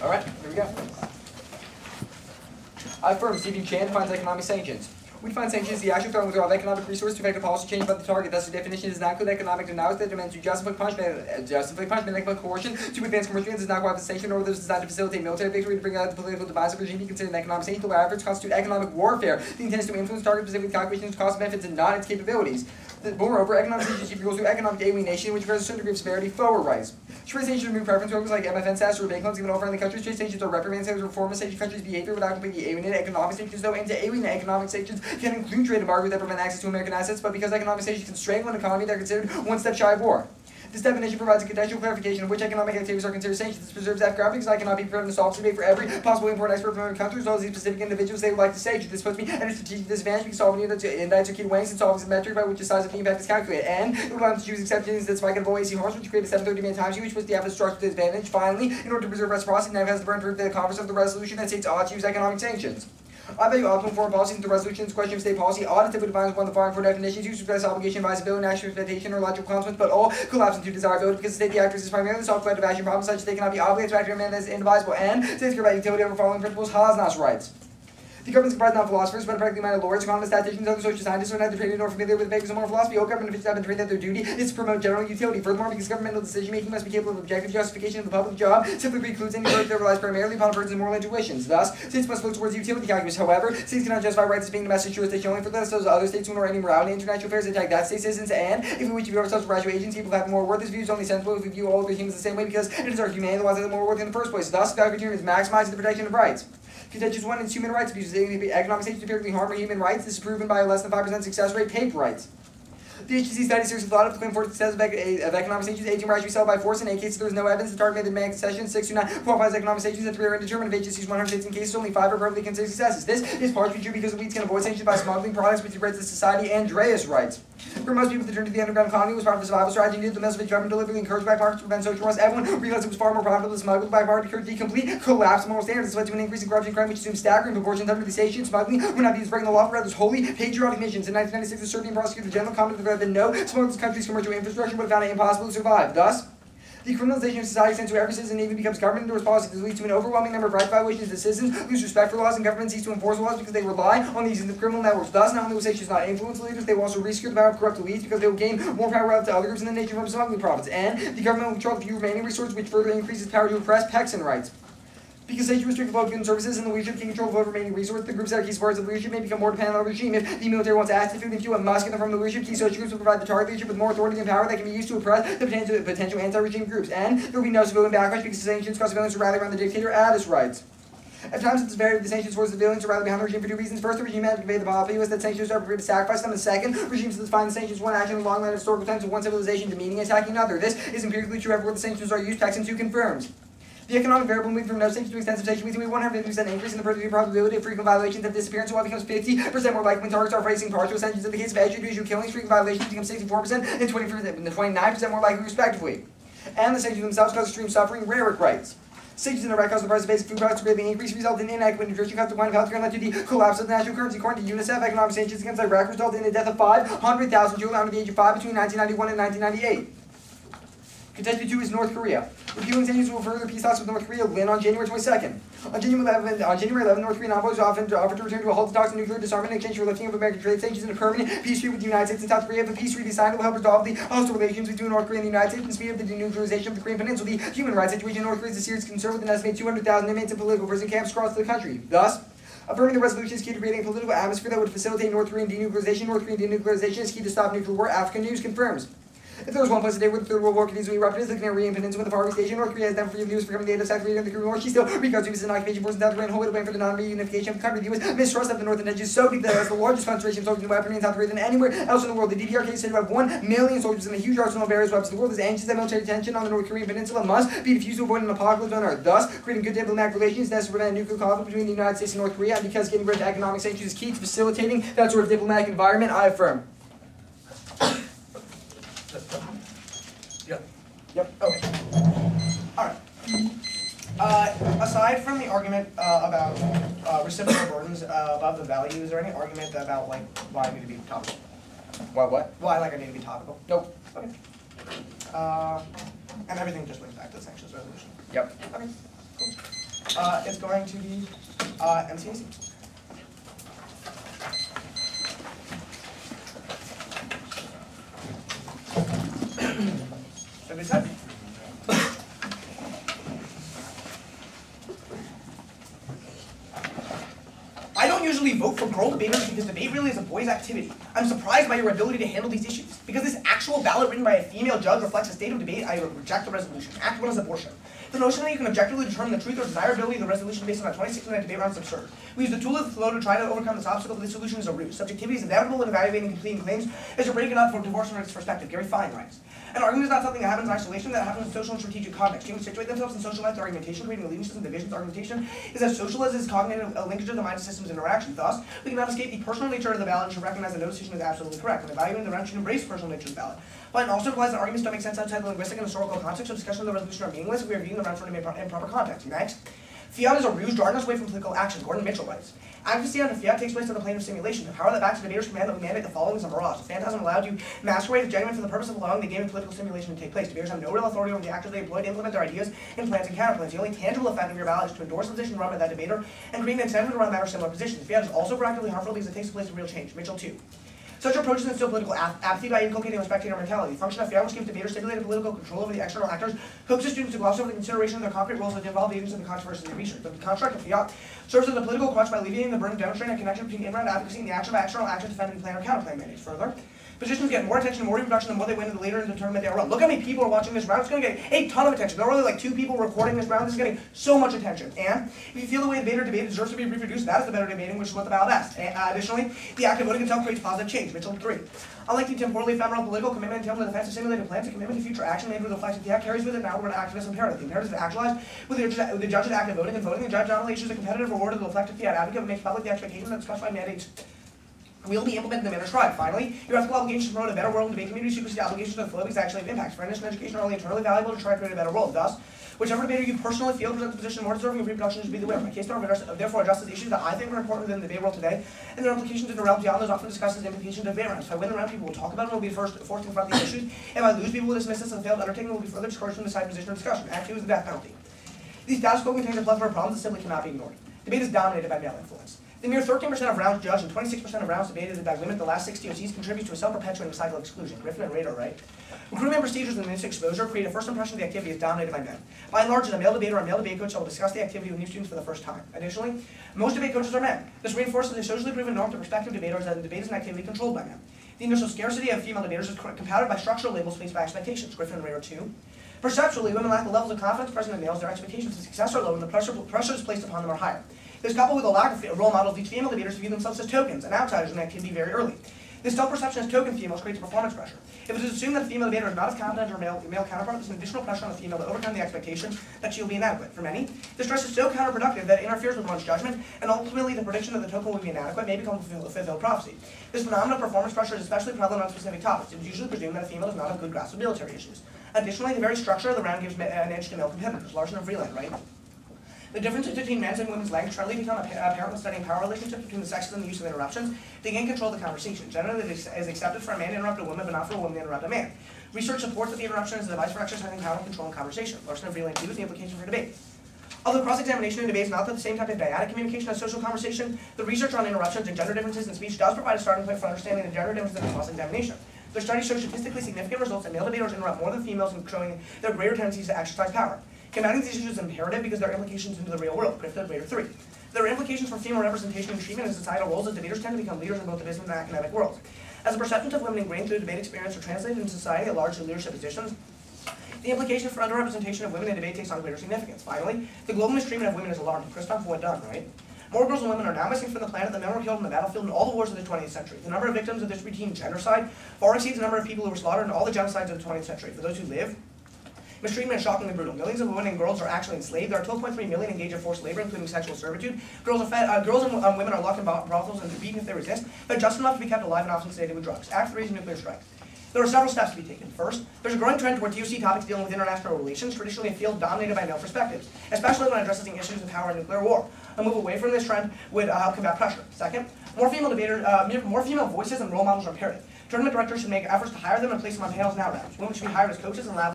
All right, here we go. I affirm Stephen Chan defines economic sanctions. We define sanctions as the actual threat withdrawal of economic resources to effect a policy change by the target. Thus, the definition does not include economic denials that demand to justify punishment, like coercion, to advance commercial ends, does not qualify as sanction, or those designed to facilitate military victory to bring out the political demise of regime be considered an economic sanction. The efforts constitute economic warfare. The intent is to influence target specific calculations, cost benefits, and not its capabilities. Moreover, economic sanctions equals to economic alienation, which requires a certain degree of severity forward rights. Trade sanctions remove preference programs like MFN status or bank loans given all friendly countries. Trade sanctions are reprimands that reform a sanctioned country's behavior without completely alienating economic sanctions, though, and to alienate economic sanctions can include trade embargoes that prevent access to American assets, but because economic sanctions constrain one economy, they're considered one step shy of war. This definition provides a contextual clarification of which economic activities are considered sanctions. This preserves that ground because I cannot be prepared to solve today for every possible import export from other countries, as well as the specific individuals they would like to sanction. This puts me at a strategic disadvantage because solving indicts or key weighings and solves a metric by which the size of the impact is calculated. And it would allow them to choose exceptions that spike and avoid AC harms, which create a 730-man time which puts the effort structure to disadvantage. Finally, in order to preserve reciprocity, NAV has the burden for the converse of the resolution that states ought to use economic sanctions. I value optimal foreign policy since the resolution's question of state policy ought to define one of the following four definitions: use, express, obligation, advisability, national expectation, or logical consequence, but all collapse into desirability because the state the actors is primarily solve collective action problems such as they cannot be obligated to act in a manner that is indivisible, and states care about utility over following principles: Haasnas rights. The government is comprised not of philosophers, but of practically minded lawyers, economists, statisticians, other social scientists who are neither trained nor familiar with the basics of moral philosophy. All government officials have been trained that their duty is to promote general utility. Furthermore, because governmental decision-making must be capable of objective justification of the public job, simply precludes any work that relies primarily upon persons and moral intuitions. Thus, states must look towards utility calculus. However, states cannot justify rights as being domestic jurisdiction only for those other states who ignore any morality in international affairs attack that state's citizens. And if we wish to view ourselves as rational agents, people have more worth. This view is only sensible if we view all other humans the same way because it is our humanity that wants them more worth in the first place. Thus, the criterion is maximizing the protection of rights. Contentions 1 is human rights abuses. Economic sanctions empirically harm human rights. This is proven by a less than 5% success rate. Paper rights. The HTC study seriously thought of the claim for success of economic sanctions. 18 rights we sell by force. In 8 cases, there was no evidence. The target made the demand concession. 6 do not qualify as economic sanctions. And 3 are indeterminate. Of HTC's 116 cases, only 5 are perfectly considered successes. This is partially true because the elites can avoid sanctions by smuggling products, which degrades the society. Andreas writes, for most people, the turn to the underground economy was part of a survival strategy needed. The message of government deliberately encouraged by parties to prevent social unrest. Everyone realized it was far more profitable to smuggle by party to the complete collapse of moral standards. This led to an increase in corruption and crime, which assumed staggering proportions under the sanctions. Smuggling were not used to break the law, but rather holy patriotic missions. In 1996, the Serbian prosecutor general commented that there had been no smuggled country's commercial infrastructure would have found it impossible to survive. Thus, the criminalization of society extends to every citizen even becomes government-endorsed policy. This leads to an overwhelming number of right violations. The citizens lose respect for laws, and government cease to enforce laws because they rely on these criminal networks. Thus, not only will sanctions not influence leaders, they will also resecure the power of corrupt elites because they will gain more power relative to other groups in the nation from smuggling profits. And the government will control the few remaining resources, which further increases power to oppress Texan rights. Because sanctions restrict the flow of goods and services, and the leadership can control the flow of remaining resources, the groups that are key supporters of the leadership may become more dependent on the regime. If the military wants access to food and fuel and must get them from the leadership, key social groups will provide the target leadership with more authority and power that can be used to oppress the potential anti-regime groups. And there will be no civilian backlash because the sanctions cause civilians to rally around the dictator at his rights. At times, it's varied the sanctions force the civilians to rally behind the regime for 2 reasons. First, the regime had to convey the populace that sanctions are prepared to sacrifice them. And second, regimes that define the sanctions one action in the long line of historical times of one civilization demeaning attacking another. This is empirically true everywhere the sanctions are used. Texan 2 confirms. The economic variable moving from no sanctions to extensive sanctions leads to a 150% increase in the probability of frequent violations of disappearance, while it becomes 50% more likely when targets are facing partial sanctions. In the case of extrajudicial killings, frequent violations become 64% and 29% more likely, respectively. And the sanctions themselves cause extreme suffering. Rarick writes, sanctions in Iraq cause the price of basic food products to greatly increase, result in inadequate nutrition, cause decline of healthcare, and led to the collapse of the national currency. According to UNICEF, economic sanctions against Iraq resulted in the death of 500,000 children under the age of 5 between 1991 and 1998. Contested 2 is North Korea. Repealing sanctions will further peace talks with North Korea win on January 22nd. On January 11, North Korean envoys offered to return to a halt to talks on nuclear disarmament in exchange for lifting of American trade sanctions and a permanent peace treaty with the United States and South Korea. If a peace treaty signed, it will help resolve the hostile relations between North Korea and the United States and speed up the denuclearization of the Korean Peninsula. The human rights situation in North Korea is a serious concern with an estimated 200,000 inmates in political prison camps across the country. Thus, affirming the resolution is key to creating a political atmosphere that would facilitate North Korean denuclearization. North Korean denuclearization is key to stop nuclear war. African News confirms. If there was one place today where the Third World War could easily erupt, it is the Canarian Peninsula with the Far East Asia. North Korea has never forgiven the U.S. for becoming the aid of South Korea and the Korean War. She still regards U.S. as an occupation force in South Korea and wholly to blame for the non-reunification of the country. The U.S. mistrust of the North and edge is so deep that it has the largest concentration of soldiers and weaponry in South Korea than anywhere else in the world. The DDR case said to have 1 million soldiers and a huge arsenal of various weapons. The world is anxious that military tension on the North Korean Peninsula must be diffused to avoid an apocalypse on Earth. Thus, creating good diplomatic relations is necessary to prevent a nuclear conflict between the United States and North Korea. And because getting rid of economic sanctions is key to facilitating that sort of diplomatic environment, I affirm. Yep. Okay. All right. Aside from the argument about reciprocal burdens above the value, is there any argument about like why I need to be topical? What? Why like I need to be topical? Nope. Okay. And everything just links back to the sanctions resolution. Yep. Okay. Cool. it's going to be MCAC. Everybody set? I don't usually vote for girl debaters because debate really is a boys' activity. I'm surprised by your ability to handle these issues. Because this actual ballot written by a female judge reflects a state of debate, I reject the resolution. Act 1 is abortion. The notion that you can objectively determine the truth or desirability of the resolution based on a 26-minute debate round is absurd. We use the tool of the flow to try to overcome this obstacle, but this solution is a ruse. Subjectivity is inevitable in evaluating and completing claims as you're breaking up for divorce from its perspective. Gary Fine writes. An argument is not something that happens in isolation, that happens in social and strategic context. Humans situate themselves in social life through argumentation, creating allegiances and divisions. Argumentation is as social as is cognitive linkage of the mind and systems interaction. Thus, we cannot escape the personal nature of the ballot and should recognize that no decision is absolutely correct. When evaluating the round, should embrace the personal nature of the ballot. But it also implies that arguments don't make sense outside the linguistic and historical context, so discussion of the resolution are meaningless if we are viewing the round from in proper context. Next, fiat is a ruse drawing us away from political action. Gordon Mitchell writes. Advocacy under fiat takes place on the plane of simulation. The power that backs the debater's command that we mandate the following is a mirage. The phantasm allowed you masquerade as genuine for the purpose of allowing the game of political simulation to take place. Debaters have no real authority over the actors they employ to implement their ideas and plans and counterplans. The only tangible effect of your ballot is to endorse the position run by that debater and create an incentive to run that or similar positions. Fiat is also practically harmful because it takes the place of real change. Mitchell 2. Such approaches instill political apathy by inculcating a spectator mentality. The function of fiat, which gives debaters stipulated political control over the external actors, coaxes students to gloss over the consideration of their concrete roles that involve the agents of the controversy of research. The construct of fiat serves as a political crutch by alleviating the burden of demonstrating a connection between in-round advocacy and the action by external actors defending plan or counterclaim mandates. Further, positions get more attention and more reproduction the more they win the later in the tournament they are run. Look how many people are watching this round. It's going to get a ton of attention. There are only like 2 people recording this round. This is getting so much attention. And if you feel the way the debater debated deserves to be reproduced, that is the better debating, which is what the ballot asks. Additionally, the act of voting itself creates positive change. Mitchell 3. Unlike the temporally ephemeral political commitment entailed in the defense of simulated plans, a commitment to future action made with reflexive fiat carries with it an outward activist imperative. The imperative is actualized with the judge's act of voting, and voting the judge not only issues a competitive reward to the reflective fiat advocate, but makes public the expectation that specified mandates will be implemented in the manner described. Finally, your ethical obligations to promote a better world and debate community supersede obligations to the flow because they actually have impacts. Fairness and education are only internally valuable to try to create a better world. Thus, whichever debater you personally feel presents the position more deserving of reproduction should be the winner. My case therefore addresses issues that I think are important within the debate world today, and their implications in the realm beyond those often discussed as implications of debate rounds. If I win the round, people will talk about it and will be forced to confront these issues. If I lose, people will dismiss this as a failed undertaking and will be further discouraged from the side position or discussion. Act 2 is the death penalty. These status quo contains a plethora of problems that simply cannot be ignored. Debate is dominated by male influence. The mere 13% of rounds judged and 26% of rounds debated by women at the last 6 TOCs contributes to a self-perpetuating cycle of exclusion. Griffin and Rader, right? Recruitment procedures and this exposure create a first impression of the activity is dominated by men. By and large, as a male debater or a male debate coach, I will discuss the activity with new students for the first time. Additionally, most debate coaches are men. This reinforces the socially proven norm to prospective debaters that the debate is an activity controlled by men. The initial scarcity of female debaters is compounded by structural labels placed by expectations. Griffin and Rader 2. Perceptually, women lack the levels of confidence present in males. Their expectations of success are low, and the pressures placed upon them are higher. This coupled with a lack of role models leads female debaters to view themselves as tokens and outsiders in the activity very early. This self-perception as token females creates a performance pressure. If it is assumed that a female debater is not as competent as her male counterpart, there's an additional pressure on the female to overcome the expectation that she will be inadequate. For many, this stress is so counterproductive that it interferes with one's judgment, and ultimately the prediction that the token will be inadequate may become a fulfilled prophecy. This phenomenon of performance pressure is especially prevalent on specific topics. It is usually presumed that a female does not have good grasp of military issues. Additionally, the very structure of the round gives an edge to male competitors. Larson and Freeland, right? The differences between men's and women's language readily become apparent when studying power relationships between the sexes and the use of interruptions. They gain control of the conversation. Generally, it is accepted for a man to interrupt a woman, but not for a woman to interrupt a man. Research supports that the interruption is a device for exercising power and control in conversation. Larson and Freeland 2 is the implication for debate. Although cross-examination in debate is not the same type of dyadic communication as social conversation, the research on interruptions and gender differences in speech does provide a starting point for understanding the gender differences in cross-examination. Their studies show statistically significant results that male debaters interrupt more than females, in showing their greater tendencies to exercise power. Combating these issues is imperative because there are implications into the real world. Griffin and Rader 3. There are implications for female representation and treatment in societal roles as debaters tend to become leaders in both the business and academic worlds. As the perceptions of women ingrained through debate experience are translated in society at large to leadership positions, the implication for underrepresentation of women in debate takes on greater significance. Finally, the global mistreatment of women is alarming. Christoph Wood done, right? More girls and women are now missing from the planet than men were killed in the battlefield in all the wars of the 20th century. The number of victims of this routine genocide far exceeds the number of people who were slaughtered in all the genocides of the 20th century. For those who live, mistreatment is shockingly brutal. Millions of women and girls are actually enslaved. There are 12.3 million engaged in forced labor, including sexual servitude. Girls and women are locked in brothels and beaten if they resist, but just enough to be kept alive and often sedated with drugs. Act 3 is a nuclear strike. There are several steps to be taken. First, there's a growing trend toward TOC topics dealing with international relations, traditionally a field dominated by male perspectives, especially when addressing issues of power and nuclear war. A move away from this trend would help combat pressure. Second, more female voices and role models are imperative. Tournament directors should make efforts to hire them and place them on panels and out rounds. Women should be hired as coaches and lab